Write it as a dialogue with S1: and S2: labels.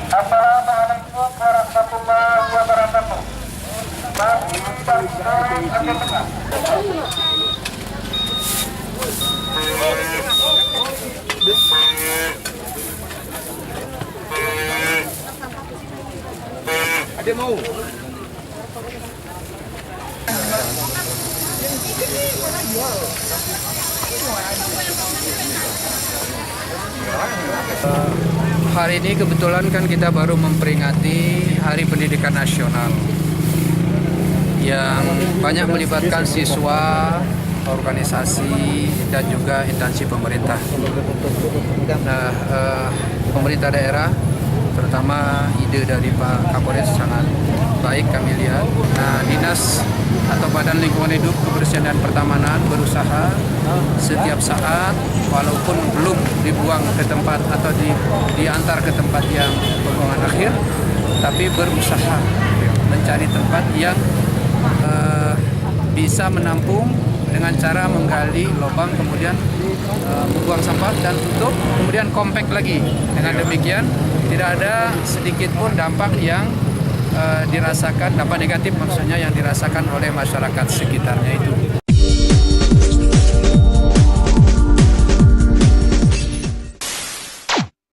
S1: Assalamualaikum warahmatullahi wabarakatuh.
S2: Ada mau?
S3: Hari ini kebetulan kan kita baru memperingati Hari Pendidikan Nasional yang banyak melibatkan siswa, organisasi, dan juga instansi pemerintah. Nah, pemerintah daerah, terutama ide dari Pak Kapolres sangat baik kami lihat. Nah, dinas atau Badan Lingkungan Hidup, Kebersihan dan Pertamanan berusaha setiap saat, walaupun belum dibuang ke tempat atau diantar ke tempat yang pembuangan akhir, tapi berusaha mencari tempat yang bisa menampung dengan cara menggali lubang, kemudian membuang sampah dan tutup, kemudian compact lagi. Dengan demikian tidak ada sedikit pun dampak yang dirasakan, dampak negatif maksudnya yang dirasakan oleh masyarakat sekitarnya itu.